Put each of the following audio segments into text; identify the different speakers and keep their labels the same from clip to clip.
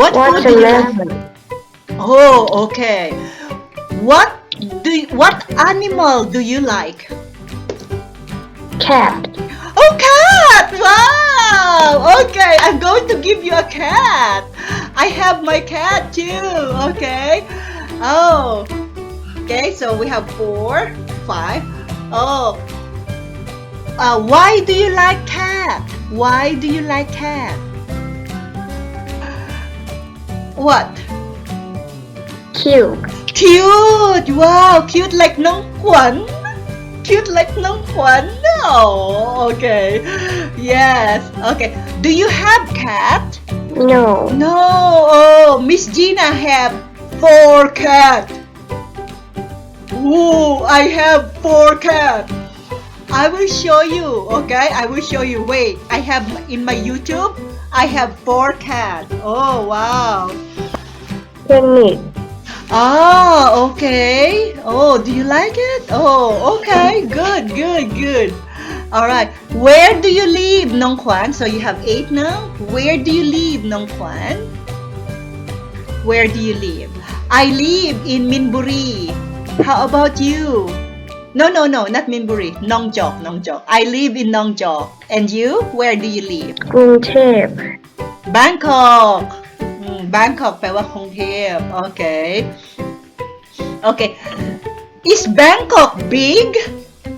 Speaker 1: What food do you like?
Speaker 2: Watermelon.
Speaker 1: Oh, okay. What animal do you like?
Speaker 2: Cat.
Speaker 1: Oh, cat! Wow! Okay, I'm going to give you a cat. I have my cat too. Okay. Oh, okay. So we have 4, 5. Oh, why do you like cat? Why do you like cat? What?
Speaker 2: Cute.
Speaker 1: Cute! Wow, cute like น้องขวัญ Cute like น้องขวัญ Oh, okay. Yes. Okay. Do you have cat?
Speaker 2: No.
Speaker 1: No. Oh, Miss Gina have 4 cat. Ooh, I have 4 cat. I will show you. Okay, I will show you. Wait, I have in my YouTube. I have 4 cat. Oh, wow.
Speaker 2: Tennis.
Speaker 1: Oh, okay. Oh, do you like it? Oh, okay. Good, good, good. All right. Where do you live, Nong Kwan? So you have 8 now. Where do you live, Nong Kwan? Where do you live? I live in Minburi. How about you? No, not Minburi. Nongjok, Nongjok. I live in Nongjok. And you? Where do you live?
Speaker 2: กรุงเทพ
Speaker 1: Bangkok. Bangkok แปลว่ากรุงเทพ Okay. Okay. Is Bangkok big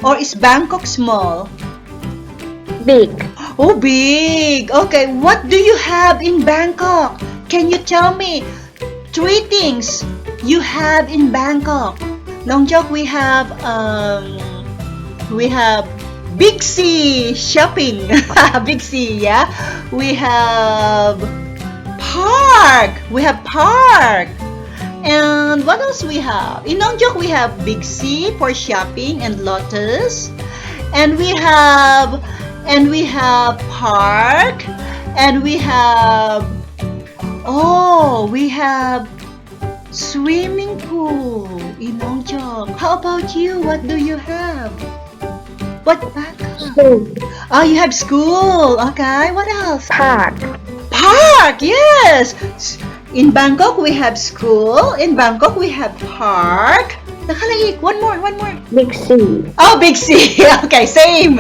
Speaker 1: or is Bangkok small?
Speaker 2: Big.
Speaker 1: Oh, big. Okay. What do you have in Bangkok? Can you tell me 3 things you have in Bangkok? Nongjok, we have Big C shopping. Big C, yeah. We have park. We have park. And what else we have? In Nongjok we have Big C for shopping and Lotus. And we have park. And we have swimming pool in Nongjok. How about you? What do you have? What Bangkok?
Speaker 2: School.
Speaker 1: Oh, you have school. Okay. What else?
Speaker 2: Park.
Speaker 1: Park. Yes. In Bangkok we have school. In Bangkok we have park. Nakalaik. One more.
Speaker 2: Big C.
Speaker 1: Oh, Big C. Okay, same.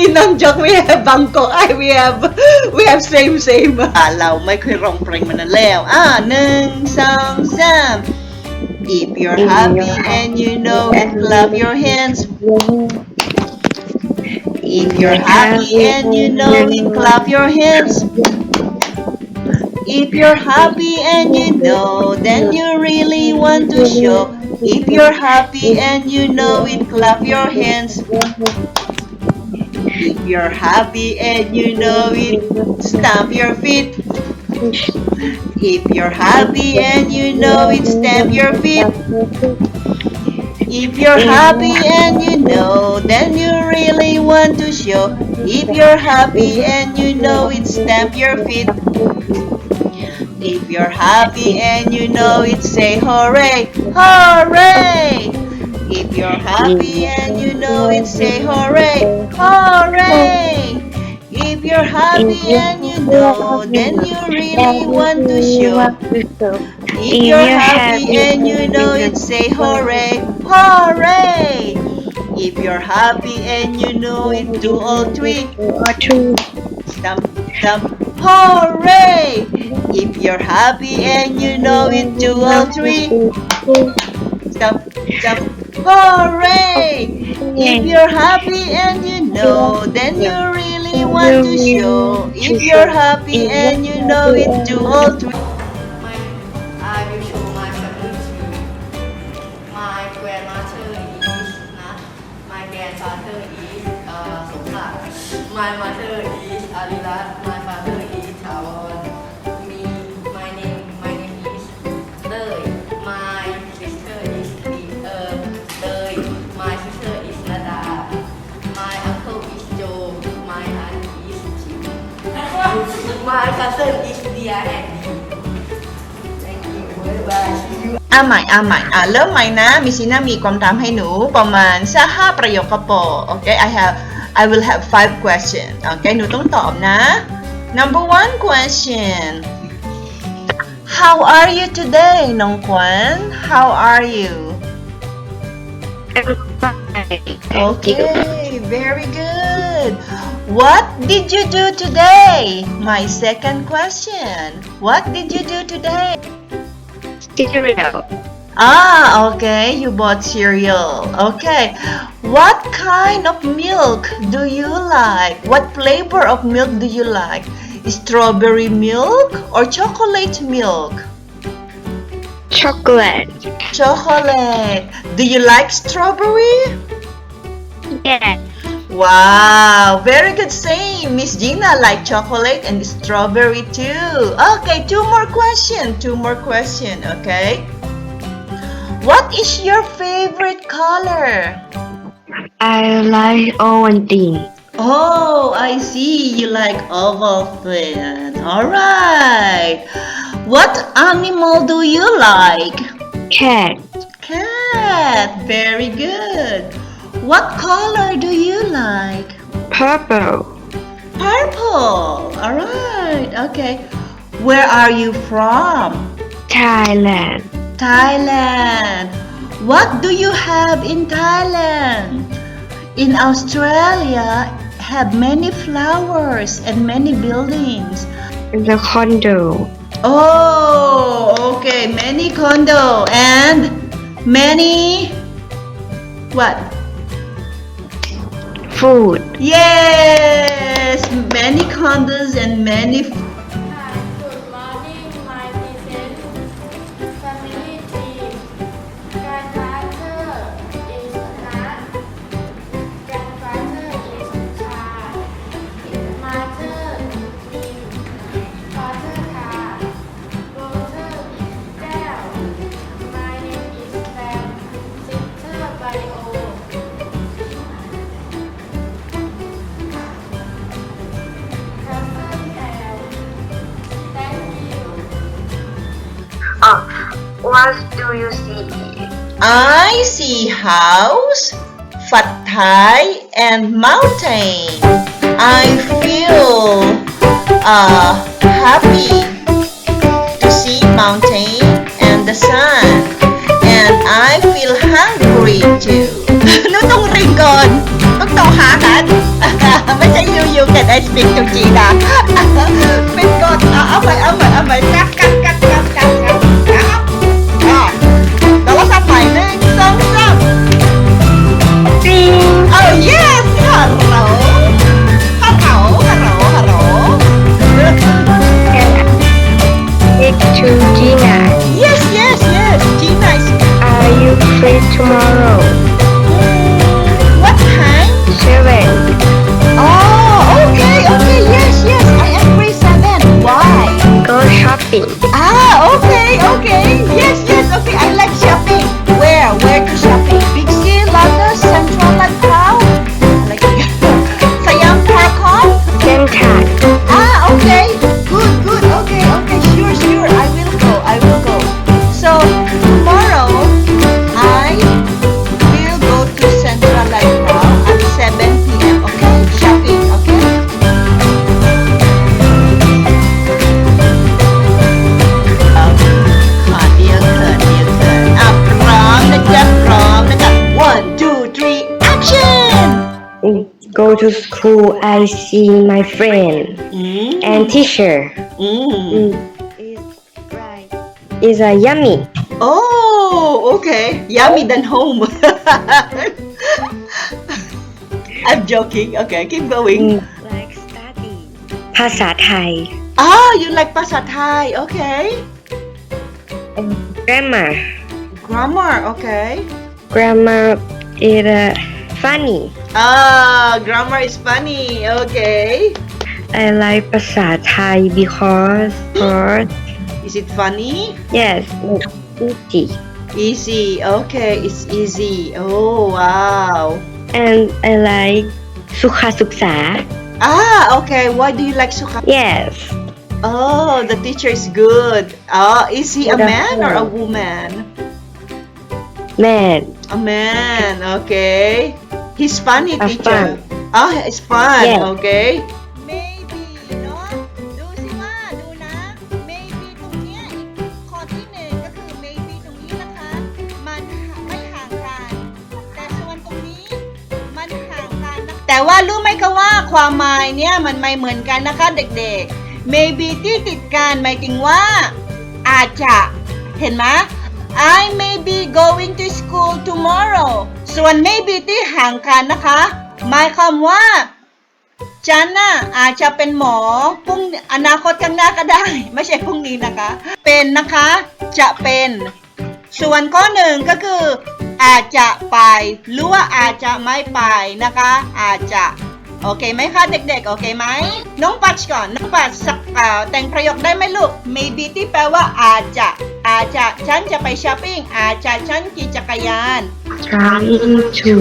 Speaker 1: In Nongjok we have Bangkok. We have same. เราไม่เคยร้องเพลงมานานแล้ว1 2 3 If you're happy and you know it, clap your hands. If you're happy and you know it, clap your hands. If you're happy and you know, then you really want to show. If you're happy and you know it, clap your hands. If you're happy and you know it, stamp your feet. If you're happy and you know it, stamp your feet. If you're happy and you know, then you really want to show. If you're happy and you know it, stamp your feet. If you're happy and you know it, say hooray, hooray. If you're happy and you know it, say hooray, hooray. If you're happy and you know, then you really want to show. If you're happy and you know it, say hooray, hooray. If you're happy and you know it, do all 3. Stamp, stamp, hooray. If you're happy and you know it, do all 3. Stamp, stamp, hooray. If you're happy and you know, then you really want to show. If you're happy and you know it, do all 3.
Speaker 3: I will show my family to you. My grandmother is my grandfather is Songkla. My mother is Alirat. My father is Thawon. My name is Dơi. My sister is Dơi. My sister is Nada. My uncle is Joe. My aunt is Jim. My cousin is Dia and Dee. Thank you. Bye. See you.
Speaker 1: ใหม่เริ่มใหม่นะมิซิน่ามีความตามให้หนูประมาณสัก5 ประโยคก็พอ Okay, I will have 5 questions. Okay หนูต้องตอบนะ Number 1 question. How are you today น้องขวัญ How are you?
Speaker 2: I'm fine. Thank you.
Speaker 1: Okay, very good. What did you do today? My second question. What did you do today?
Speaker 2: Cereal.
Speaker 1: Okay, you bought cereal. Okay, what kind of milk do you like? What flavor of milk do you like? Strawberry milk or chocolate milk?
Speaker 2: Chocolate.
Speaker 1: Chocolate. Do you like strawberry?
Speaker 2: Yes.
Speaker 1: Wow, very good saying. Miss Gina like chocolate and strawberry too. Okay, 2 more question, okay? What is your favorite color?
Speaker 2: I like Ovaltine.
Speaker 1: Oh, I see. You like Ovaltine. Alright. What animal do you like?
Speaker 2: Cat.
Speaker 1: Cat. Very good. What color do you like?
Speaker 2: Purple.
Speaker 1: Purple. Alright. Okay. Where are you from?
Speaker 2: Thailand.
Speaker 1: Thailand. What do you have in Thailand? In Australia, have many flowers and many buildings.
Speaker 2: The condo.
Speaker 1: Oh, okay. Many condo and many what?
Speaker 2: Food.
Speaker 1: Yes, many condos and many.
Speaker 3: Hi, good morning, my decent family team. Grandfather is nut. Grandfather is child. Mother is father car. Brother is Dell. My name is Sam. Sister Bio. Cousin L. Thank you.
Speaker 2: What do you see?
Speaker 1: I see house, Pad Thai, and mountain. I feel happy to see mountain and the sun, and I feel hungry too. หนูต้องริงก่อนต้องต่อหากัน ไม่ใช่you can I speak to Gina เป็นก่อนเอาใหม่กัดแต่ว่าสับใหม่1 2 3
Speaker 2: Ding.
Speaker 1: Oh yes, hello.
Speaker 2: Speak to Gina.
Speaker 1: Yes. Gina is.
Speaker 2: Are you free tomorrow?
Speaker 1: What time?
Speaker 2: 7.
Speaker 1: Oh, okay. Yes. I am free 7. Why?
Speaker 2: Go shopping.
Speaker 1: Okay. Yes. Okay, I like shopping. Where to shopping? Big C, London, Central, Lantau. Like Siam Park.
Speaker 2: Central.
Speaker 1: Okay. Good. Okay. Sure. I will go. So tomorrow I will go to Central Lantau at 7 p.m. Okay, shopping. Okay. Cut. พร้อมนะจ๊ะ 1, 2, 3 action.
Speaker 2: Go to school. I see my friend and teacher. Is a yummy.
Speaker 1: Oh, okay. Yummy than home. I'm joking. Okay, keep going.
Speaker 2: Like study. ภาษาไทย.
Speaker 1: You like ภาษาไทย. Okay.
Speaker 2: Grammar.
Speaker 1: Grammar. Okay.
Speaker 2: Grammar is funny.
Speaker 1: Grammar is funny. Okay.
Speaker 2: I like ภาษาไทยbecause
Speaker 1: Is it funny?
Speaker 2: yes, it's easy.
Speaker 1: Easy. Okay, it's easy. Oh, wow.
Speaker 2: And I like สุขศึกษา.
Speaker 1: Okay. Why do you like Sukha?
Speaker 2: Yes.
Speaker 1: Oh, the teacher is good. Is he a man or a woman?
Speaker 2: Man.
Speaker 1: A man. Okay. He's funny,
Speaker 2: A
Speaker 1: teacher.
Speaker 2: fun.
Speaker 1: It's fun.
Speaker 2: Yes.
Speaker 1: Okay.
Speaker 3: maybe เนาะดูสิว่าดูนะ maybe ตรงเนี้ยอีกข้อที่หนึ่งก็คือ maybe ตรงนี้นะคะ มันไม่ห่างกัน แต่ส่วนตรงนี้มันห่างกันนะแต่ว่ารู้ไหมคะว่าความหมายเนี่ยมันไม่เหมือนกันนะคะเด็กๆ maybe ที่ติดกันหมายถึงว่าอาจจะเห็นไหม I may be going to school tomorrow ส่วน maybe ที่ห่างกันนะคะหมายความว่าฉันน่ะอาจจะเป็นหมอพรุ่งอนาคตข้างหน้าก็ได้ไม่ใช่พรุ่งนี้นะคะ เป็นนะคะจะเป็นส่วนข้อหนึ่งก็คืออาจจะไปหรือว่าอาจจะไม่ไปนะคะอาจจะโอเคไหมคะเด็กๆโอเคไหมน้องปัดก่อนน้องปัดสักแต่งประโยคได้ไหมลูก maybe ที่แปลว่าอาจจะฉันจะไปช้อปปิ้งอาจจะฉันขี่จักรยาน
Speaker 2: Trying to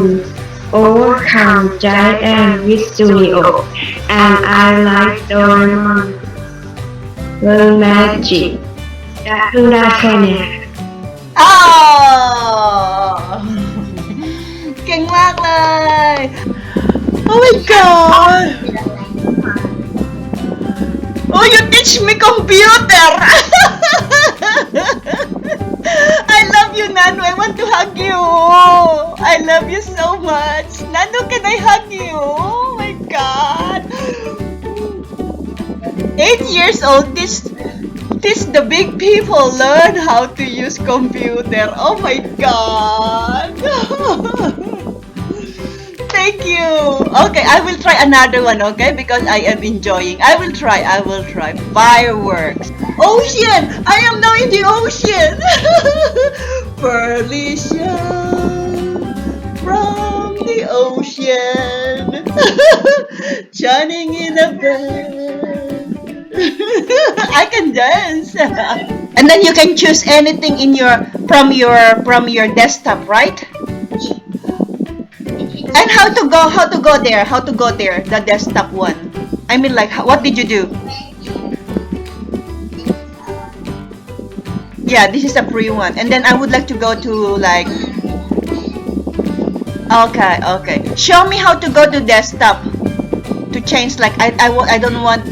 Speaker 2: overcome giant with studio, and I like Doraemon. Learn magic. เพิ่งได้แค่เนี้ย
Speaker 1: อ๋อเก่งมากเลย Oh my god Oh you teach me computer I love you Nanu I want to hug you I love you so much Nanu can I hug you Oh my god 8 years old this the big people learn how to use computer. Oh my god. Thank you. Okay, I will try another one, okay? Because I am enjoying. I will try. Fireworks. Ocean. I am now in the ocean. Felicia from the ocean. Shining in a bed. I can dance. And then you can choose anything from your desktop, right? And how to go there, the desktop one. I mean, like, what did you do? Yeah, this is a free one. And then I would like to go to like. Okay. Show me how to go to desktop. To change, like, I don't want